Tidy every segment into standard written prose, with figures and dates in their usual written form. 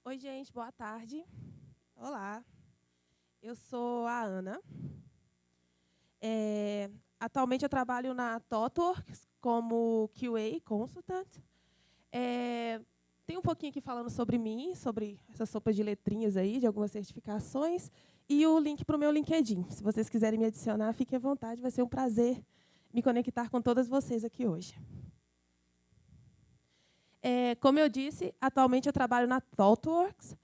Oi, gente, boa tarde. Olá, eu sou a Ana. É, Atualmente eu trabalho na ThoughtWorks como QA Consultant. É, Tem um pouquinho aqui falando sobre mim, sobre essa sopa de letrinhas aí, de algumas certificações, e o link para o meu LinkedIn. Se vocês quiserem me adicionar, fiquem à vontade, vai ser um prazer me conectar com todas vocês aqui hoje. Como eu disse, atualmente eu trabalho na ThoughtWorks.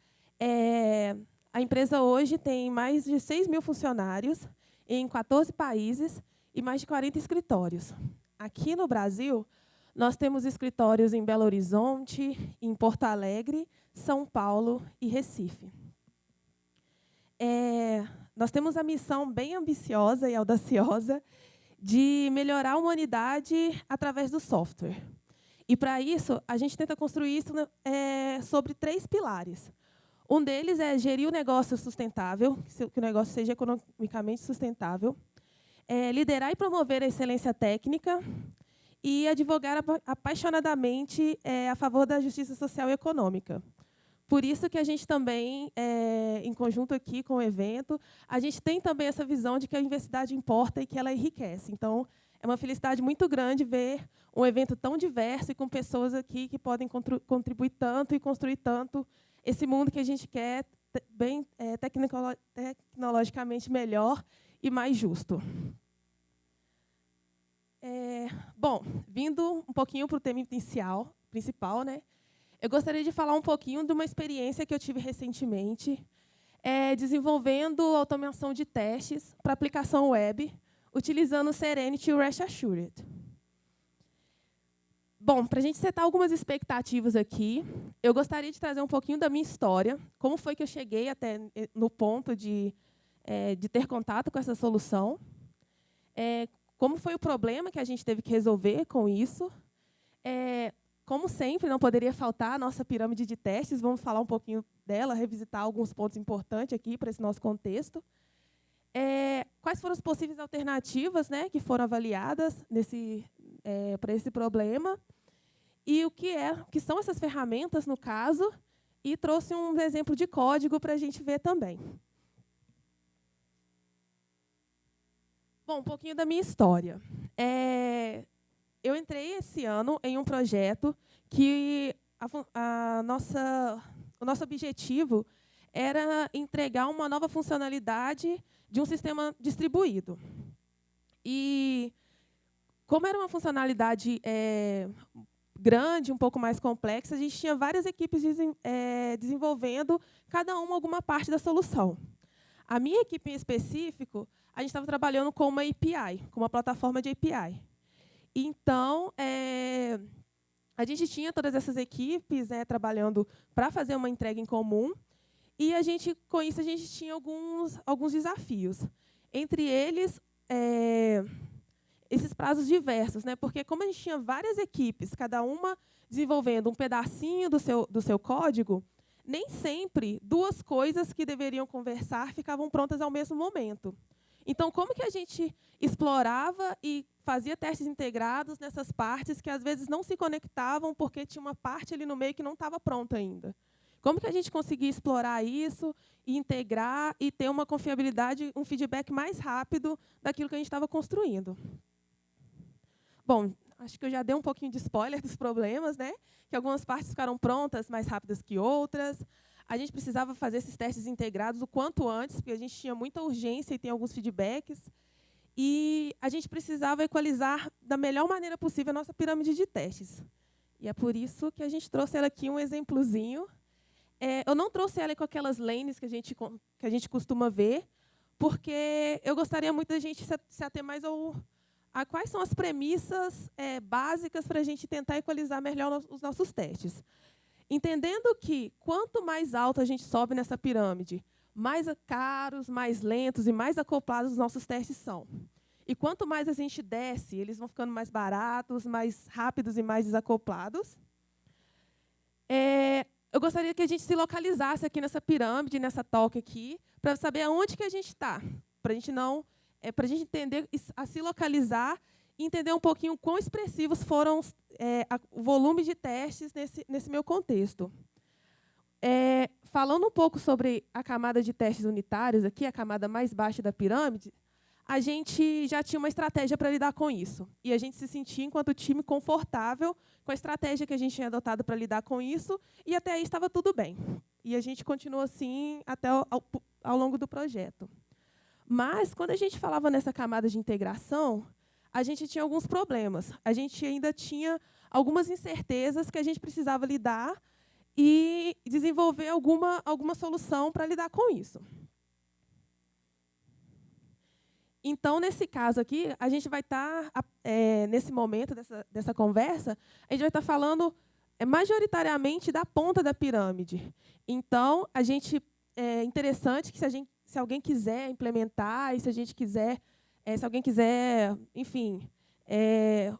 A empresa hoje tem mais de 6.000 funcionários em 14 países e mais de 40 escritórios. Aqui no Brasil, nós temos escritórios em Belo Horizonte, em Porto Alegre, São Paulo e Recife. Nós temos a missão bem ambiciosa e audaciosa de melhorar a humanidade através do software. E, para isso, a gente tenta construir isso sobre 3 pilares. Um deles é gerir o negócio sustentável, que o negócio seja economicamente sustentável, liderar e promover a excelência técnica e advogar apaixonadamente a favor da justiça social e econômica. Por isso que a gente também, em conjunto aqui com o evento, a gente tem também essa visão de que a diversidade importa e que ela enriquece. Então, é uma felicidade muito grande ver um evento tão diverso e com pessoas aqui que podem contribuir tanto e construir tanto esse mundo que a gente quer bem tecnologicamente melhor e mais justo. Bom, vindo um pouquinho para o tema principal, né? Eu gostaria de falar um pouquinho de uma experiência que eu tive recentemente, desenvolvendo automação de testes para aplicação web, utilizando o Serenity e o Rest Assured. Bom, para a gente setar algumas expectativas aqui, eu gostaria de trazer um pouquinho da minha história, como foi que eu cheguei até no ponto de ter contato com essa solução, como foi o problema que a gente teve que resolver com isso. Como sempre, não poderia faltar a nossa pirâmide de testes, vamos falar um pouquinho dela, revisitar alguns pontos importantes aqui para esse nosso contexto. Quais foram as possíveis alternativas, né, que foram avaliadas para esse problema, e o que são essas ferramentas, no caso, e trouxe um exemplo de código para a gente ver também. Bom, um pouquinho da minha história. Eu entrei esse ano em um projeto que o nosso objetivo era entregar uma nova funcionalidade de um sistema distribuído. E, como era uma funcionalidade grande, um pouco mais complexa, a gente tinha várias equipes desenvolvendo, cada uma alguma parte da solução. A minha equipe em específico, a gente estava trabalhando com uma API, com uma plataforma de API. Então, a gente tinha todas essas equipes trabalhando para fazer uma entrega em comum, e com isso a gente tinha alguns desafios. Entre eles, esses prazos diversos, né? Porque como a gente tinha várias equipes, cada uma desenvolvendo um pedacinho do seu código, nem sempre 2 coisas que deveriam conversar ficavam prontas ao mesmo momento. Então, como que a gente explorava e fazia testes integrados nessas partes que, às vezes, não se conectavam porque tinha uma parte ali no meio que não estava pronta ainda? Como que a gente conseguia explorar isso e integrar e ter uma confiabilidade, um feedback mais rápido daquilo que a gente estava construindo? Bom, acho que eu já dei um pouquinho de spoiler dos problemas, né? Que algumas partes ficaram prontas mais rápidas que outras. A gente precisava fazer esses testes integrados o quanto antes, porque a gente tinha muita urgência e tem alguns feedbacks. E a gente precisava equalizar da melhor maneira possível a nossa pirâmide de testes. E é por isso que a gente trouxe ela aqui, um exemplozinho. Eu não trouxe ela com aquelas lanes que a gente costuma ver, porque eu gostaria muito da gente se ater mais a quais são as premissas básicas para a gente tentar equalizar melhor os nossos testes. Entendendo que, quanto mais alto a gente sobe nessa pirâmide, mais caros, mais lentos e mais acoplados os nossos testes são. E quanto mais a gente desce, eles vão ficando mais baratos, mais rápidos e mais desacoplados. Eu gostaria que a gente se localizasse aqui nessa pirâmide, nessa talk aqui, para saber aonde que a gente está, para a gente entender, a se localizar e entender um pouquinho quão expressivos foram o volume de testes nesse meu contexto. Falando um pouco sobre a camada de testes unitários, aqui, a camada mais baixa da pirâmide, a gente já tinha uma estratégia para lidar com isso. E a gente se sentia, enquanto time, confortável com a estratégia que a gente tinha adotado para lidar com isso, e até aí estava tudo bem. E a gente continuou assim até ao longo do projeto. Mas, quando a gente falava nessa camada de integração, a gente tinha alguns problemas. A gente ainda tinha algumas incertezas que a gente precisava lidar e desenvolver alguma solução para lidar com isso. Então, nesse caso aqui, a gente vai estar, nesse momento dessa conversa, a gente vai estar falando majoritariamente da ponta da pirâmide. Então, é interessante que se alguém quiser implementar, e se alguém quiser, enfim,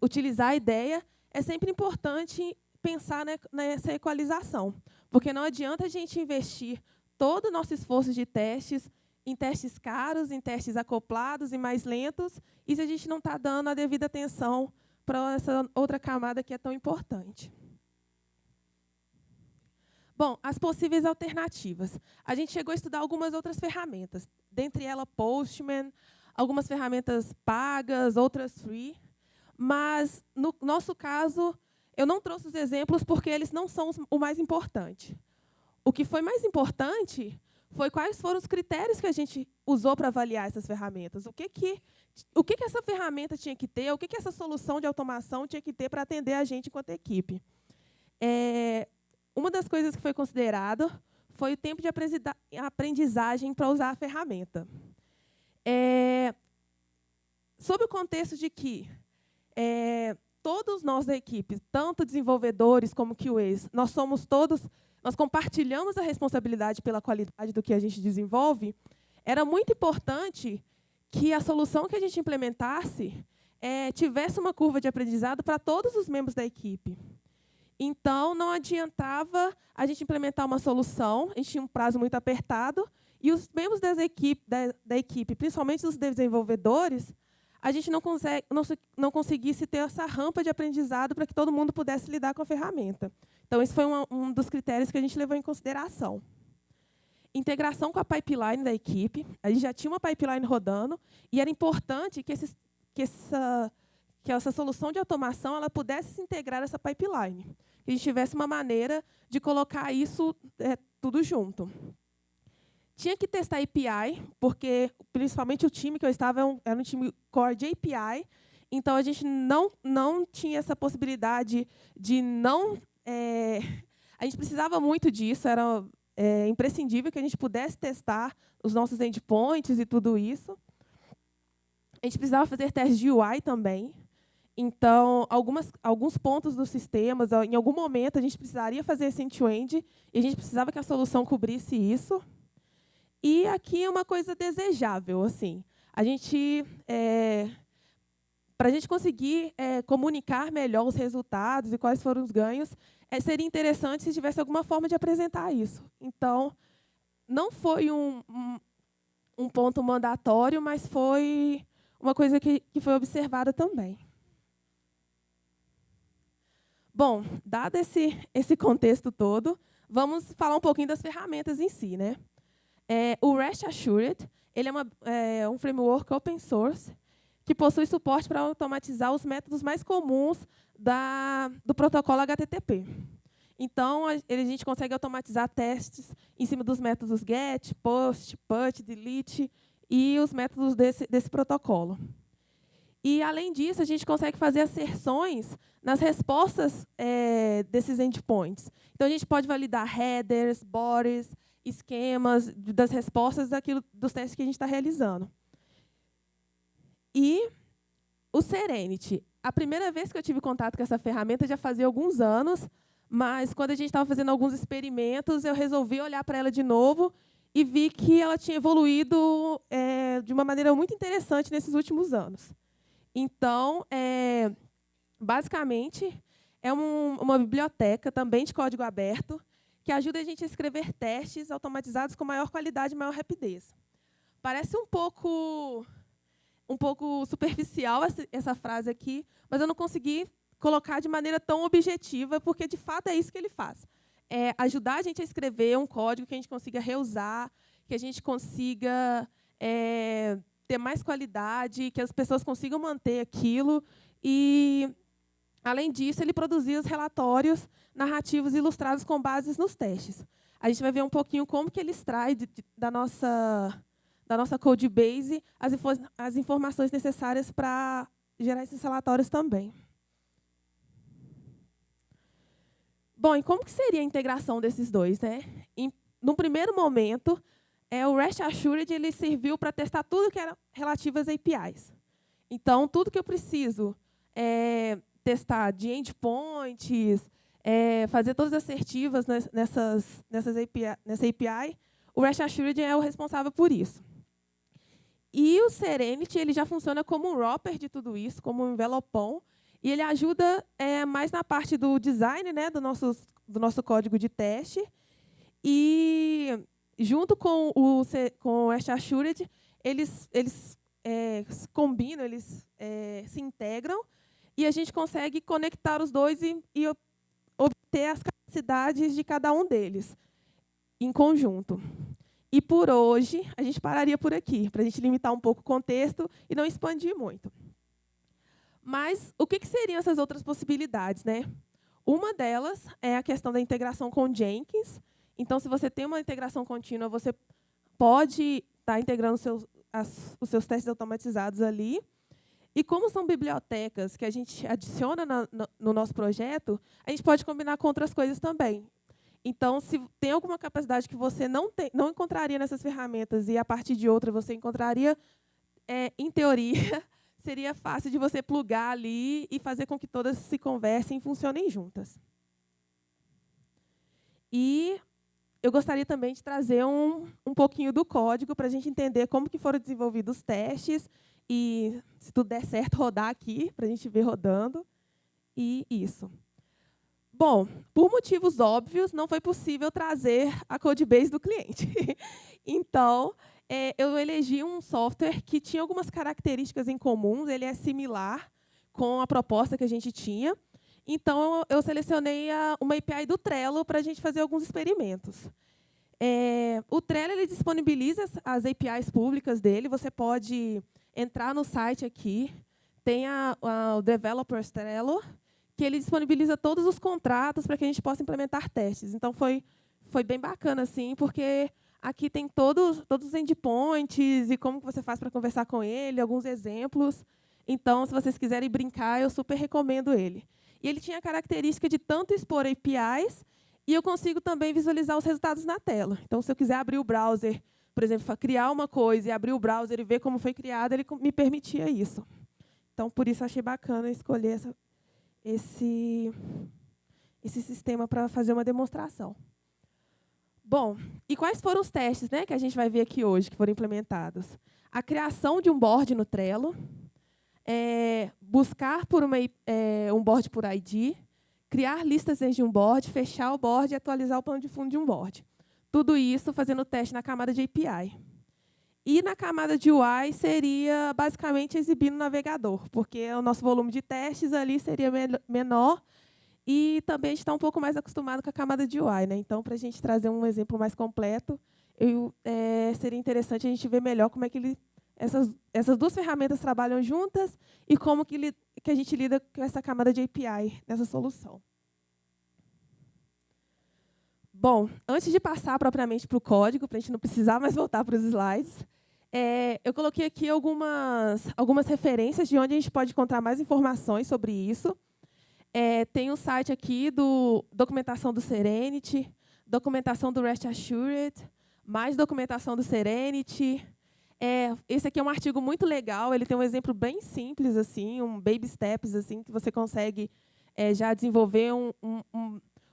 utilizar a ideia, é sempre importante pensar nessa equalização, porque não adianta a gente investir todo o nosso esforço de testes em testes caros, em testes acoplados e mais lentos, e se a gente não está dando a devida atenção para essa outra camada que é tão importante. Bom, as possíveis alternativas. A gente chegou a estudar algumas outras ferramentas, dentre elas Postman, algumas ferramentas pagas, outras free, mas, no nosso caso, eu não trouxe os exemplos porque eles não são o mais importante. O que foi mais importante foi quais foram os critérios que a gente usou para avaliar essas ferramentas. O que essa ferramenta tinha que ter, o que essa solução de automação tinha que ter para atender a gente enquanto equipe. Uma das coisas que foi considerado foi o tempo de aprendizagem para usar a ferramenta. Sob o contexto de que todos nós da equipe, tanto desenvolvedores como QAs, nós compartilhamos a responsabilidade pela qualidade do que a gente desenvolve, era muito importante que a solução que a gente implementasse tivesse uma curva de aprendizado para todos os membros da equipe. Então, não adiantava a gente implementar uma solução, a gente tinha um prazo muito apertado, e os membros da equipe, principalmente os desenvolvedores, a gente não conseguisse ter essa rampa de aprendizado para que todo mundo pudesse lidar com a ferramenta. Então, esse foi um dos critérios que a gente levou em consideração. Integração com a pipeline da equipe. A gente já tinha uma pipeline rodando, e era importante que essa solução de automação ela pudesse se integrar nessa pipeline. Que a gente tivesse uma maneira de colocar isso tudo junto. Tinha que testar API, porque, principalmente, o time que eu estava era um time core de API, então a gente não tinha essa possibilidade de não... a gente precisava muito disso, era imprescindível que a gente pudesse testar os nossos endpoints e tudo isso. A gente precisava fazer testes de UI também. Então, alguns pontos dos sistemas, em algum momento, a gente precisaria fazer esse end-to-end, e a gente precisava que a solução cobrisse isso. E aqui é uma coisa desejável, assim. Para a gente conseguir comunicar melhor os resultados e quais foram os ganhos, seria interessante se tivesse alguma forma de apresentar isso. Então, não foi um ponto mandatório, mas foi uma coisa que foi observada também. Bom, dado esse contexto todo, vamos falar um pouquinho das ferramentas em si, né? O REST Assured ele é um framework open source que possui suporte para automatizar os métodos mais comuns do protocolo HTTP. Então, a gente consegue automatizar testes em cima dos métodos GET, POST, PUT, DELETE e os métodos desse protocolo. E, além disso, a gente consegue fazer asserções nas respostas desses endpoints. Então, a gente pode validar headers, bodies, esquemas das respostas dos testes que a gente está realizando. E o Serenity. A primeira vez que eu tive contato com essa ferramenta já fazia alguns anos, mas, quando a gente estava fazendo alguns experimentos, eu resolvi olhar para ela de novo e vi que ela tinha evoluído de uma maneira muito interessante nesses últimos anos. Então, basicamente, é uma biblioteca também de código aberto que ajuda a gente a escrever testes automatizados com maior qualidade e maior rapidez. Parece um pouco superficial essa frase aqui, mas eu não consegui colocar de maneira tão objetiva, porque, de fato, é isso que ele faz. ajudar a gente a escrever um código que a gente consiga reusar, que a gente consiga ter mais qualidade, que as pessoas consigam manter aquilo. E, além disso, ele produzia os relatórios narrativos ilustrados com bases nos testes. A gente vai ver um pouquinho como que ele extrai da nossa code base as informações necessárias para gerar esses relatórios também. Bom, e como que seria a integração desses dois, né? No primeiro momento, o REST Assured ele serviu para testar tudo que era relativo às APIs. Então, tudo que eu preciso testar de endpoints, fazer todas as assertivas nessa API, o REST Assured é o responsável por isso. E o Serenity ele já funciona como um wrapper de tudo isso, como um envelopão, e ele ajuda mais na parte do design, né, do nosso código de teste. E, junto com o REST Assured, eles combinam, eles se integram, e a gente consegue conectar os dois e obter as capacidades de cada um deles em conjunto. E, por hoje, a gente pararia por aqui, para a gente limitar um pouco o contexto e não expandir muito. Mas o que seriam essas outras possibilidades, né? Uma delas é a questão da integração com Jenkins. Então, se você tem uma integração contínua, você pode estar integrando os seus testes automatizados ali. E como são bibliotecas que a gente adiciona no nosso projeto, a gente pode combinar com outras coisas também. Então, se tem alguma capacidade que você não encontraria nessas ferramentas e, a partir de outra, você encontraria, em teoria, seria fácil de você plugar ali e fazer com que todas se conversem e funcionem juntas. E eu gostaria também de trazer um pouquinho do código para a gente entender como que foram desenvolvidos os testes e, se tudo der certo, rodar aqui, para a gente ver rodando. E isso. Bom, por motivos óbvios, não foi possível trazer a codebase do cliente. Então, eu elegi um software que tinha algumas características em comum, ele é similar com a proposta que a gente tinha. Então, eu selecionei uma API do Trello para a gente fazer alguns experimentos. O Trello ele disponibiliza as APIs públicas dele, você pode entrar no site aqui, tem o Developers Trello, que ele disponibiliza todos os contratos para que a gente possa implementar testes. Então, foi bem bacana, assim, porque aqui tem todos os endpoints e como que você faz para conversar com ele, alguns exemplos. Então, se vocês quiserem brincar, eu super recomendo ele. E ele tinha a característica de tanto expor APIs, e eu consigo também visualizar os resultados na tela. Então, se eu quiser abrir o browser, por exemplo, criar uma coisa e abrir o browser e ver como foi criada, ele me permitia isso. Então, por isso, achei bacana escolher esse sistema para fazer uma demonstração. Bom, e quais foram os testes, né, que a gente vai ver aqui hoje, que foram implementados? A criação de um board no Trello, buscar por um board por ID, criar listas dentro de um board, fechar o board e atualizar o plano de fundo de um board. Tudo isso fazendo teste na camada de API. E na camada de UI seria basicamente exibir no navegador, porque o nosso volume de testes ali seria menor e também a gente está um pouco mais acostumado com a camada de UI, né? Então, para a gente trazer um exemplo mais completo, seria interessante a gente ver melhor como é que essas duas ferramentas trabalham juntas e como que a gente lida com essa camada de API nessa solução. Bom, antes de passar propriamente para o código, para a gente não precisar mais voltar para os slides, eu coloquei aqui algumas referências de onde a gente pode encontrar mais informações sobre isso. Tem um site aqui do documentação do Serenity, documentação do REST Assured, mais documentação do Serenity. Esse aqui é um artigo muito legal, ele tem um exemplo bem simples, assim, um baby steps, assim, que você consegue já desenvolver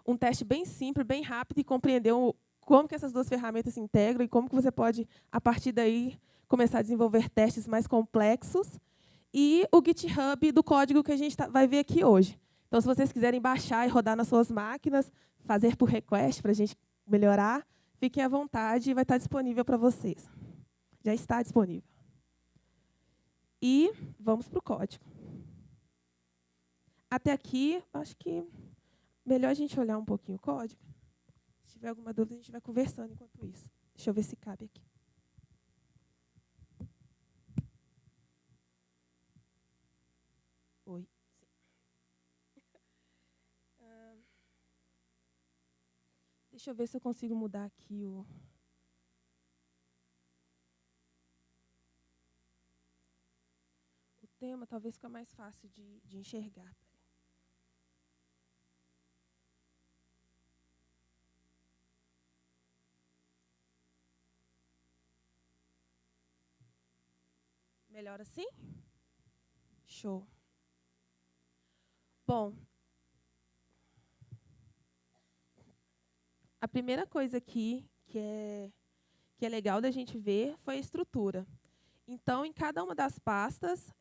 um teste bem simples, bem rápido e compreender como que essas duas ferramentas se integram e como que você pode, a partir daí, começar a desenvolver testes mais complexos. E o GitHub do código que a gente vai ver aqui hoje. Então, se vocês quiserem baixar e rodar nas suas máquinas, fazer por request para a gente melhorar, fiquem à vontade e vai estar disponível para vocês. Já está disponível. E vamos para o código. Até aqui, acho que melhor a gente olhar um pouquinho o código. tiver alguma dúvida, a gente vai conversando enquanto isso. Deixa eu ver se cabe aqui. Oi. Deixa eu ver se eu consigo mudar aqui o tema, talvez fica mais fácil de enxergar. Melhor assim? Show. Bom, a primeira coisa aqui que é legal da gente ver foi a estrutura. Então, em cada uma das pastas,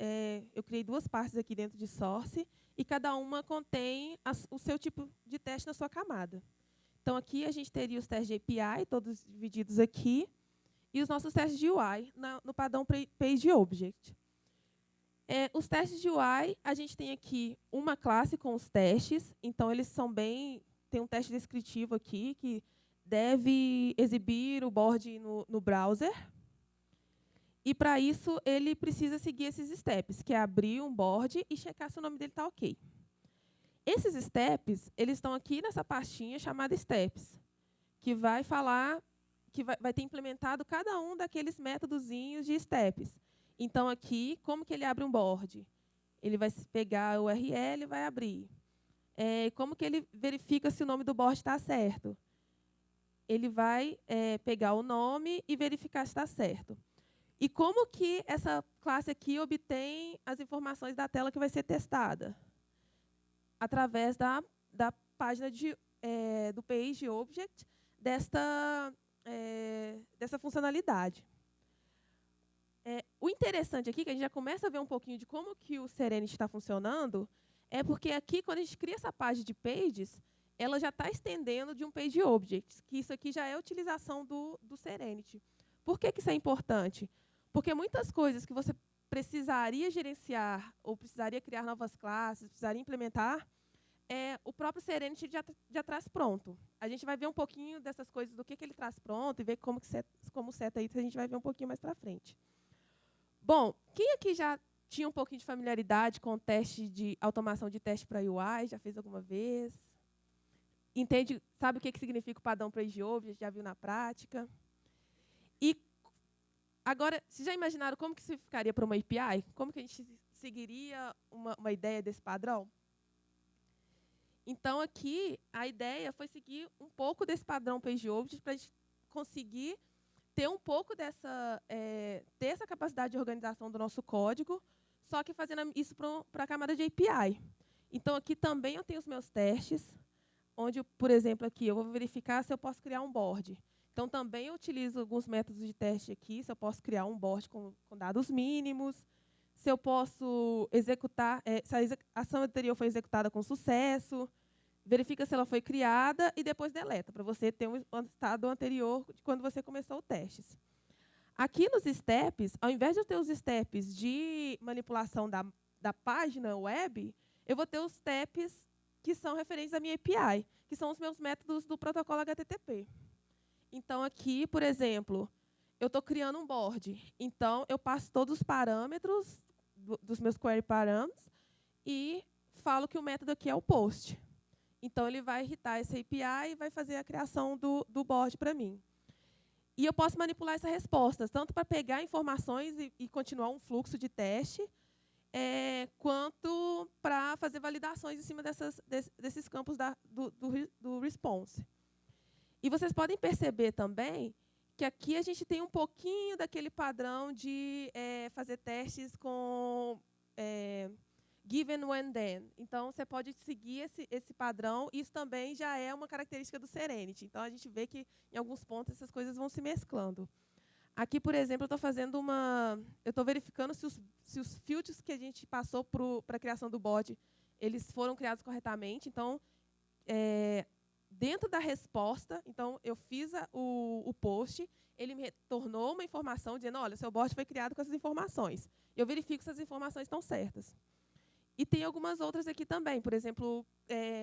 eu criei 2 pastas aqui dentro de Source, e cada uma contém o seu tipo de teste na sua camada. Então, aqui a gente teria os testes de API, todos divididos aqui, e os nossos testes de UI no padrão Page Object. Os testes de UI, a gente tem aqui uma classe com os testes, então eles são tem um teste descritivo aqui, que deve exibir o board no browser. E, para isso, ele precisa seguir esses steps, que é abrir um board e checar se o nome dele está ok. Esses steps, eles estão aqui nessa pastinha chamada steps, que vai falar, que vai ter implementado cada um daqueles métodozinhos de steps. Então, aqui, como que ele abre um board? Ele vai pegar o URL e vai abrir. Como que ele verifica se o nome do board está certo? Ele vai pegar o nome e verificar se está certo. E como que essa classe aqui obtém as informações da tela que vai ser testada? Através da página do Page Object dessa funcionalidade. O interessante aqui, que a gente já começa a ver um pouquinho de como que o Serenity está funcionando, é porque aqui, quando a gente cria essa página de pages, ela já está estendendo de um Page Object, que isso aqui já é a utilização do Serenity. Por que isso é importante? Porque muitas coisas que você precisaria gerenciar, ou precisaria criar novas classes, precisaria implementar, o próprio Serenity já traz pronto. A gente vai ver um pouquinho dessas coisas, do que ele traz pronto, e ver como seta isso, a gente vai ver um pouquinho mais para frente. Bom, quem aqui já tinha um pouquinho de familiaridade com o teste de automação de teste para UI? Já fez alguma vez? Entende, sabe o que significa o padrão Page Object? Já viu na prática? E agora, vocês já imaginaram como que isso ficaria para uma API? Como que a gente seguiria uma ideia desse padrão? Então, aqui, a ideia foi seguir um pouco desse padrão Page Object para a gente conseguir ter um pouco ter essa capacidade de organização do nosso código, só que fazendo isso para a camada de API. Então, aqui também eu tenho os meus testes, onde, por exemplo, aqui eu vou verificar se eu posso criar um board. Então, também eu utilizo alguns métodos de teste aqui, se eu posso criar um board com dados mínimos, se eu posso executar, se a ação anterior foi executada com sucesso, verifica se ela foi criada e depois deleta, para você ter um estado anterior de quando você começou o teste. Aqui nos steps, ao invés de eu ter os steps de manipulação da página web, eu vou ter os steps que são referentes à minha API, que são os meus métodos do protocolo HTTP. Então, aqui, por exemplo, eu estou criando um board. Então, eu passo todos os parâmetros dos meus query parâmetros e falo que o método aqui é o post. Então, ele vai irritar essa API e vai fazer a criação do board para mim. E eu posso manipular essa resposta, tanto para pegar informações e continuar um fluxo de teste, quanto para fazer validações em cima desses campos do response. E vocês podem perceber também que aqui a gente tem um pouquinho daquele padrão de fazer testes com given, when, then. Então, você pode seguir esse padrão. Isso também já é uma característica do Serenity. Então, a gente vê que, em alguns pontos, essas coisas vão se mesclando. Aqui, por exemplo, eu estou verificando se os filtros que a gente passou para a criação do bot, eles foram criados corretamente. Então, dentro da resposta, então, eu fiz o post, ele me retornou uma informação dizendo, olha, seu bot foi criado com essas informações. Eu verifico se as informações estão certas. E tem algumas outras aqui também. Por exemplo,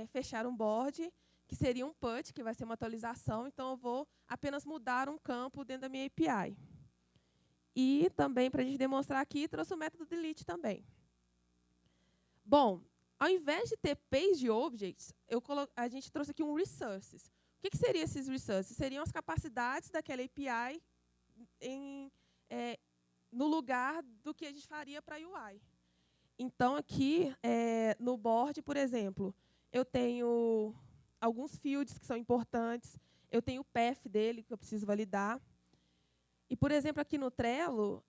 fechar um board, que seria um PUT, que vai ser uma atualização. Então, eu vou apenas mudar um campo dentro da minha API. E também, para a gente demonstrar aqui, trouxe o método delete também. Bom, ao invés de ter pageObjects, a gente trouxe aqui um resources. O que seriam esses resources? Seriam as capacidades daquela API no lugar do que a gente faria para a UI. Então, aqui, no board, por exemplo, eu tenho alguns fields que são importantes, eu tenho o path dele, que eu preciso validar. E, por exemplo, aqui no Trello,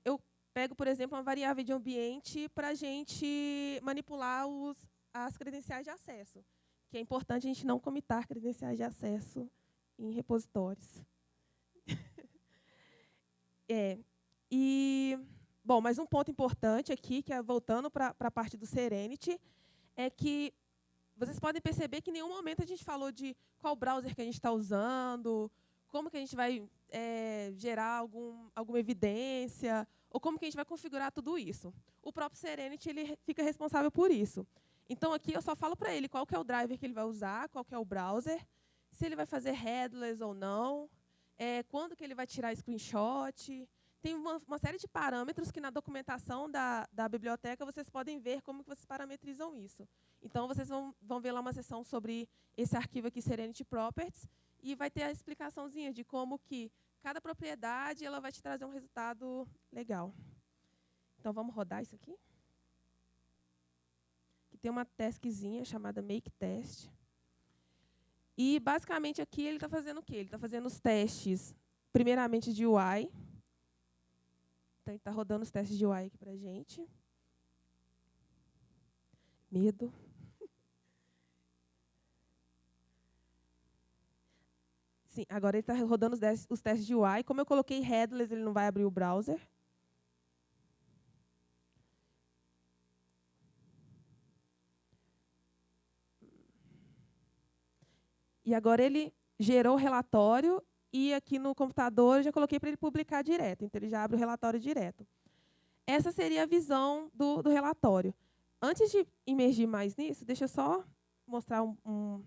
eu pego, por exemplo, uma variável de ambiente para a gente manipular as credenciais de acesso, que é importante a gente não comitar credenciais de acesso em repositórios. Bom, mas um ponto importante aqui, que é voltando para a parte do Serenity, é que vocês podem perceber que em nenhum momento a gente falou de qual browser que a gente está usando, como que a gente vai gerar alguma evidência, ou como que a gente vai configurar tudo isso. O próprio Serenity ele fica responsável por isso. Então, aqui eu só falo para ele qual que é o driver que ele vai usar, qual que é o browser, se ele vai fazer headless ou não, quando que ele vai tirar screenshot. Tem uma série de parâmetros que na documentação da biblioteca vocês podem ver como que vocês parametrizam isso. Então, vocês vão ver lá uma seção sobre esse arquivo aqui, Serenity Properties, e vai ter a explicaçãozinha de como que cada propriedade ela vai te trazer um resultado legal. Então, vamos rodar isso aqui. Aqui tem uma taskzinha chamada Make Test. E, basicamente, aqui ele está fazendo o quê? Ele está fazendo os testes, primeiramente, de UI. Então, ele está rodando os testes de UI aqui para a gente. Medo. Sim, agora ele está rodando os testes de UI. Como eu coloquei headless, ele não vai abrir o browser. E agora ele gerou o relatório e aqui no computador eu já coloquei para ele publicar direto. Então, ele já abre o relatório direto. Essa seria a visão do relatório. Antes de imergir mais nisso, deixa eu só mostrar um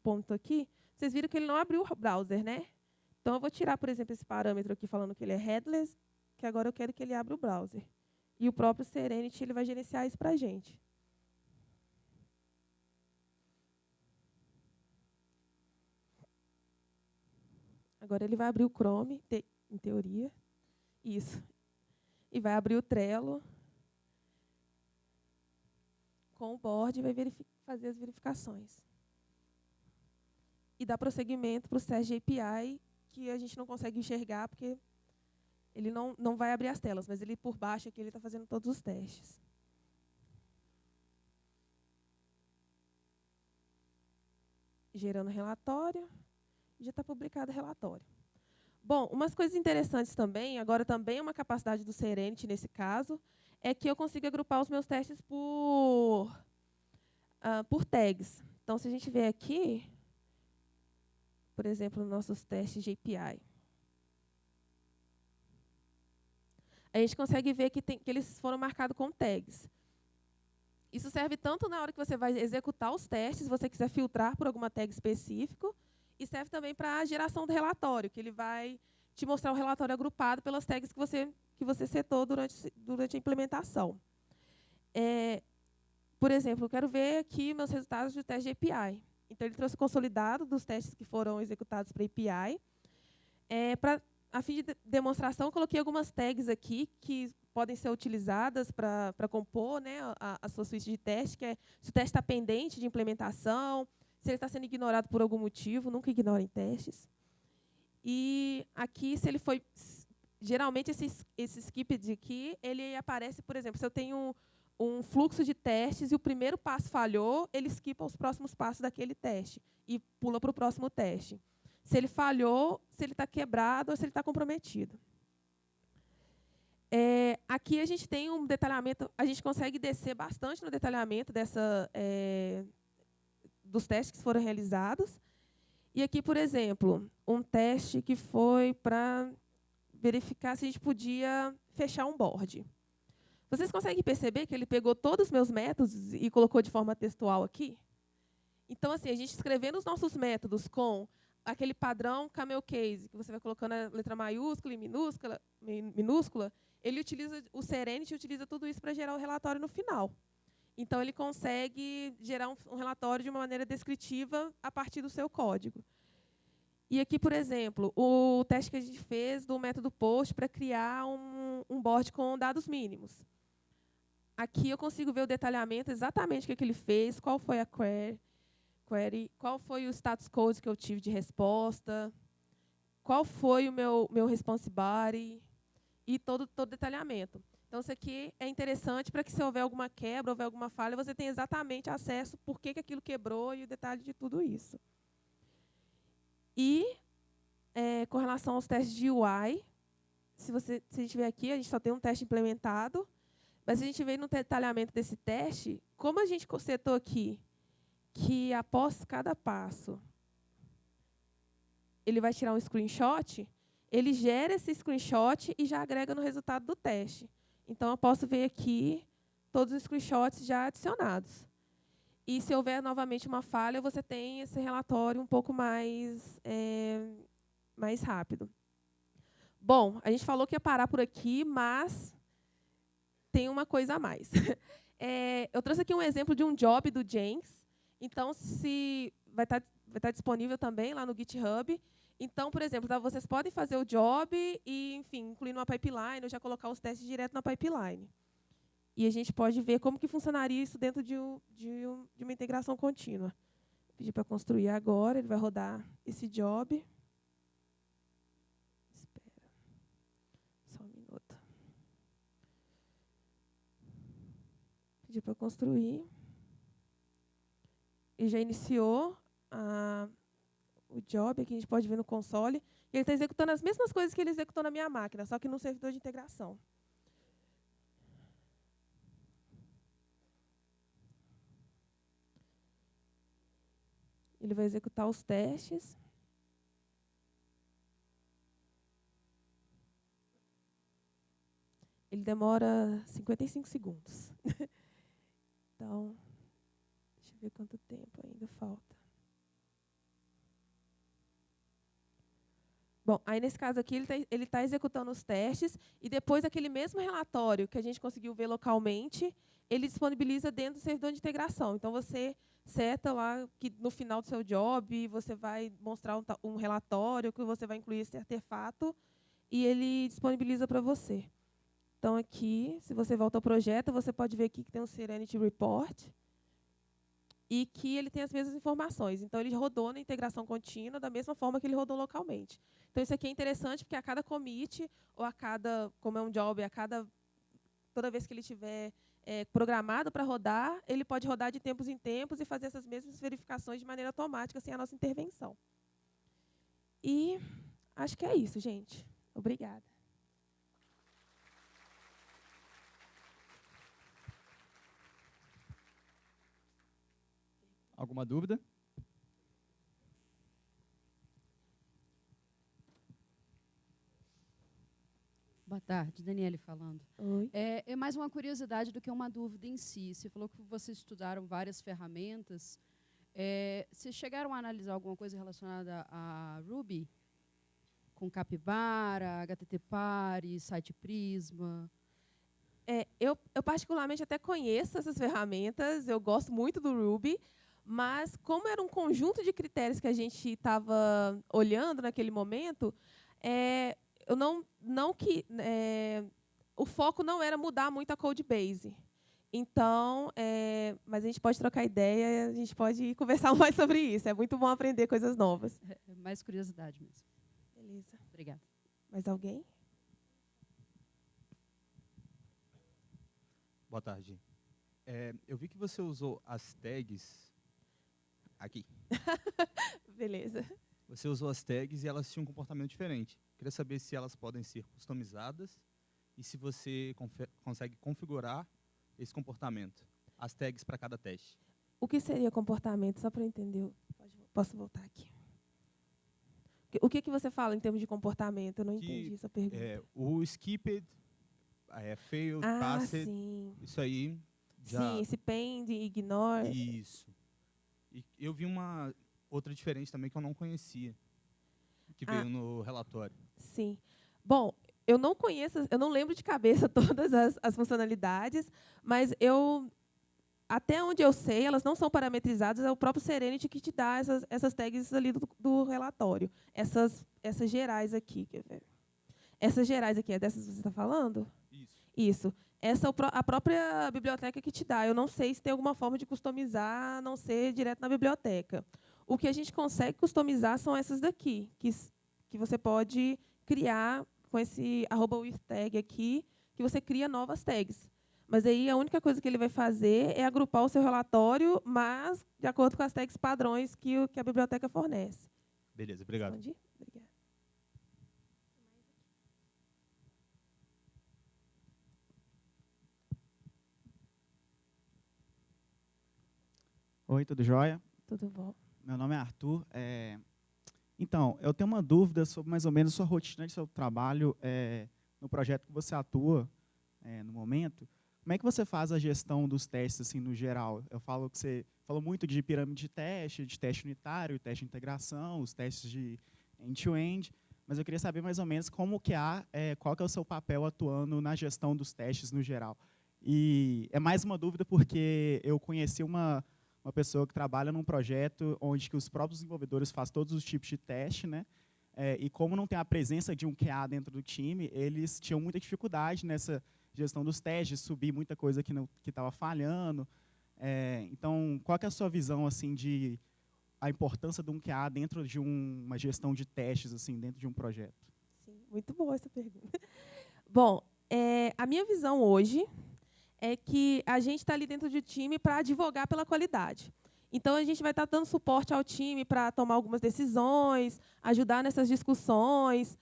ponto aqui. Vocês viram que ele não abriu o browser, né? Então, eu vou tirar, por exemplo, esse parâmetro aqui falando que ele é headless, que agora eu quero que ele abra o browser. E o próprio Serenity ele vai gerenciar isso para a gente. Agora ele vai abrir o Chrome, em teoria. Isso. E vai abrir o Trello com o board e vai fazer as verificações. E dá prosseguimento para os testes de API, que a gente não consegue enxergar, porque ele não vai abrir as telas, mas ele por baixo aqui ele está fazendo todos os testes. Gerando relatório. Já está publicado o relatório. Bom, umas coisas interessantes também, agora também é uma capacidade do Serenity nesse caso, é que eu consigo agrupar os meus testes por tags. Então, se a gente ver aqui, por exemplo, nossos testes de API, a gente consegue ver que eles foram marcados com tags. Isso serve tanto na hora que você vai executar os testes, se você quiser filtrar por alguma tag específico, e serve também para a geração do relatório, que ele vai te mostrar o relatório agrupado pelas tags que você setou durante a implementação. Por exemplo, eu quero ver aqui meus resultados de teste de API. Então, ele trouxe o consolidado dos testes que foram executados para a API. A fim de demonstração, eu coloquei algumas tags aqui que podem ser utilizadas para compor, né, a sua suíte de teste, que é se o teste está pendente de implementação, se ele está sendo ignorado por algum motivo, nunca ignorem testes. E aqui, se ele foi... Geralmente, esse skip aqui, ele aparece, por exemplo, se eu tenho um fluxo de testes e o primeiro passo falhou, ele skipa os próximos passos daquele teste e pula para o próximo teste. Se ele falhou, se ele está quebrado ou se ele está comprometido. Aqui a gente tem um detalhamento, a gente consegue descer bastante no detalhamento dos testes que foram realizados. E aqui, por exemplo, um teste que foi para verificar se a gente podia fechar um board. Vocês conseguem perceber que ele pegou todos os meus métodos e colocou de forma textual aqui? Então, assim, a gente escrevendo os nossos métodos com aquele padrão camel case, que você vai colocando a letra maiúscula e minúscula, o Serenity utiliza tudo isso para gerar o relatório no final. Então, ele consegue gerar um relatório de uma maneira descritiva a partir do seu código. E aqui, por exemplo, o teste que a gente fez do método POST para criar um board com dados mínimos. Aqui eu consigo ver o detalhamento, exatamente o que ele fez, qual foi a query, qual foi o status code que eu tive de resposta, qual foi o meu response body e todo o detalhamento. Então, isso aqui é interessante para que, se houver alguma quebra, houver alguma falha, você tenha exatamente acesso por que aquilo quebrou e o detalhe de tudo isso. E, com relação aos testes de UI, se a gente ver aqui, a gente só tem um teste implementado, mas se a gente vê no detalhamento desse teste, como a gente setou aqui, que após cada passo, ele vai tirar um screenshot, ele gera esse screenshot e já agrega no resultado do teste. Então, eu posso ver aqui todos os screenshots já adicionados. E se houver novamente uma falha, você tem esse relatório um pouco mais rápido. Bom, a gente falou que ia parar por aqui, mas tem uma coisa a mais. Eu trouxe aqui um exemplo de um job do Jenkins. Então, vai estar disponível também lá no GitHub. Então, por exemplo, vocês podem fazer o job e, enfim, incluir numa pipeline, ou já colocar os testes direto na pipeline. E a gente pode ver como que funcionaria isso dentro de uma integração contínua. Vou pedir para construir agora, ele vai rodar esse job. Espera. Só um minuto. Pedir para construir. Ele já iniciou o job, aqui a gente pode ver no console. E ele está executando as mesmas coisas que ele executou na minha máquina, só que no servidor de integração. Ele vai executar os testes. Ele demora 55 segundos. Então, deixa eu ver quanto tempo ainda falta. Bom, aí nesse caso aqui, ele tá executando os testes e depois aquele mesmo relatório que a gente conseguiu ver localmente, ele disponibiliza dentro do servidor de integração. Então, você seta lá que no final do seu job, você vai mostrar um relatório que você vai incluir esse artefato e ele disponibiliza para você. Então, aqui, se você volta ao projeto, você pode ver aqui que tem um Serenity Report e que ele tem as mesmas informações. Então, ele rodou na integração contínua da mesma forma que ele rodou localmente. Então, isso aqui é interessante, porque a cada commit, ou como é um job, toda vez que ele estiver programado para rodar, ele pode rodar de tempos em tempos e fazer essas mesmas verificações de maneira automática, sem a nossa intervenção. E acho que é isso, gente. Obrigada. Alguma dúvida? Boa tarde, Daniele falando. Oi. É mais uma curiosidade do que uma dúvida em si. Você falou que vocês estudaram várias ferramentas. Vocês chegaram a analisar alguma coisa relacionada a Ruby? Com Capybara, HTTPare, SitePrisma? Eu particularmente até conheço essas ferramentas, eu gosto muito do Ruby, mas como era um conjunto de critérios que a gente estava olhando naquele momento, o foco não era mudar muito a code base. Então, mas a gente pode trocar ideia, a gente pode conversar mais sobre isso. É muito bom aprender coisas novas. É mais curiosidade mesmo. Beleza. Obrigada. Mais alguém? Boa tarde. Eu vi que você usou as tags aqui. Beleza. Você usou as tags e elas tinham um comportamento diferente. Queria saber se elas podem ser customizadas e se você consegue configurar esse comportamento, as tags para cada teste. O que seria comportamento? Só para eu entender. Posso voltar aqui. O que você fala em termos de comportamento? Eu não entendi essa pergunta. O skipped, failed, passed, sim. isso aí já... Sim, esse pend, ignore. Isso. E eu vi uma outra diferente também que eu não conhecia, que veio no relatório. Sim. Bom, eu não lembro de cabeça todas as funcionalidades, mas até onde eu sei, elas não são parametrizadas, é o próprio Serenity que te dá essas tags ali do relatório. Essas gerais aqui, quer ver? Essas gerais aqui, é dessas que você está falando? Isso. Essa a própria biblioteca que te dá. Eu não sei se tem alguma forma de customizar, a não ser direto na biblioteca. O que a gente consegue customizar são essas daqui, que você pode criar com esse @withtag aqui, que você cria novas tags. Mas aí a única coisa que ele vai fazer é agrupar o seu relatório, mas de acordo com as tags padrões que a biblioteca fornece. Beleza, obrigado. Respondi? Obrigada. Oi, tudo jóia? Tudo bom. Meu nome é Arthur. Então, eu tenho uma dúvida sobre mais ou menos sua rotina de seu trabalho no projeto que você atua no momento. Como é que você faz a gestão dos testes assim, no geral? Eu falo que você falou muito de pirâmide de teste unitário, teste de integração, os testes de end-to-end, mas eu queria saber mais ou menos qual que é o seu papel atuando na gestão dos testes no geral. E é mais uma dúvida porque eu conheci uma pessoa que trabalha num projeto onde que os próprios desenvolvedores fazem todos os tipos de teste, né? E como não tem a presença de um QA dentro do time, eles tinham muita dificuldade nessa gestão dos testes, subir muita coisa que estava falhando. Então, qual que é a sua visão assim, de a importância de um QA dentro de uma gestão de testes, assim, dentro de um projeto? Sim, muito boa essa pergunta. Bom, a minha visão hoje é que a gente está ali dentro do time para advogar pela qualidade. Então, a gente vai estar dando suporte ao time para tomar algumas decisões, ajudar nessas discussões.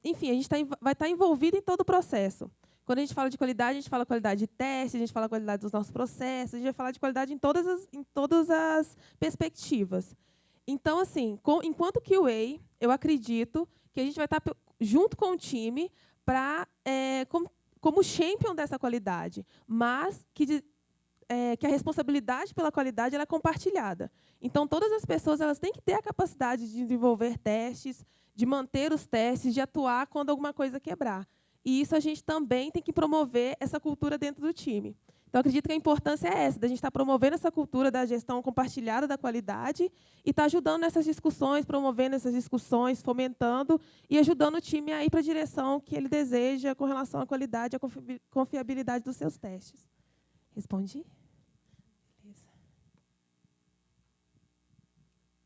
Enfim, a gente vai estar envolvido em todo o processo. Quando a gente fala de qualidade, a gente fala qualidade de teste, a gente fala qualidade dos nossos processos, a gente vai falar de qualidade em todas as perspectivas. Então, assim, enquanto QA, eu acredito que a gente vai estar junto com o time para como champion dessa qualidade, mas que a responsabilidade pela qualidade ela é compartilhada. Então, todas as pessoas elas têm que ter a capacidade de desenvolver testes, de manter os testes, de atuar quando alguma coisa quebrar. E isso a gente também tem que promover essa cultura dentro do time. Então, acredito que a importância é essa, da gente estar promovendo essa cultura da gestão compartilhada da qualidade e estar ajudando nessas discussões, promovendo essas discussões, fomentando e ajudando o time a ir para a direção que ele deseja com relação à qualidade e à confiabilidade dos seus testes. Respondi? Beleza.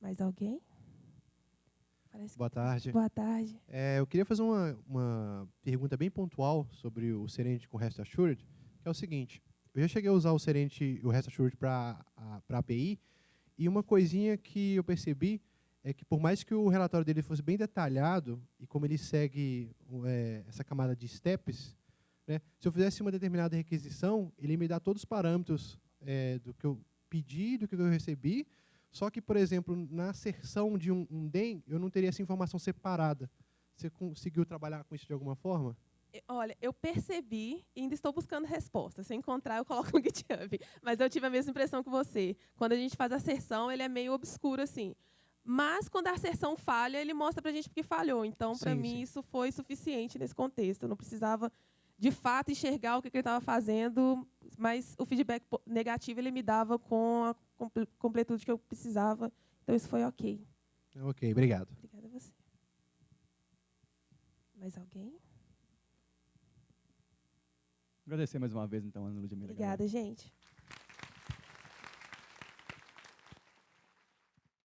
Mais alguém? Boa tarde. Boa tarde. Eu queria fazer uma pergunta bem pontual sobre o Serenity com o Rest Assured, que é o seguinte. Eu já cheguei a usar o Serenity e o Rest Assured para API, e uma coisinha que eu percebi é que, por mais que o relatório dele fosse bem detalhado, e como ele segue essa camada de steps, né, se eu fizesse uma determinada requisição, ele me dá todos os parâmetros do que eu pedi, do que eu recebi, só que, por exemplo, na asserção de um DEM, eu não teria essa informação separada. Você conseguiu trabalhar com isso de alguma forma? Olha, eu percebi e ainda estou buscando resposta. Se eu encontrar, eu coloco no GitHub. Mas eu tive a mesma impressão que você. Quando a gente faz a asserção, ele é meio obscuro, assim. Mas, quando a asserção falha, ele mostra para a gente porque falhou. Então, para mim, isso foi suficiente nesse contexto. Eu não precisava, de fato, enxergar o que ele estava fazendo, mas o feedback negativo ele me dava com a completude que eu precisava. Então, isso foi ok. Ok, obrigado. Obrigada a você. Mais alguém? Agradecer mais uma vez, então, Ana Ludmila. Obrigada, gente.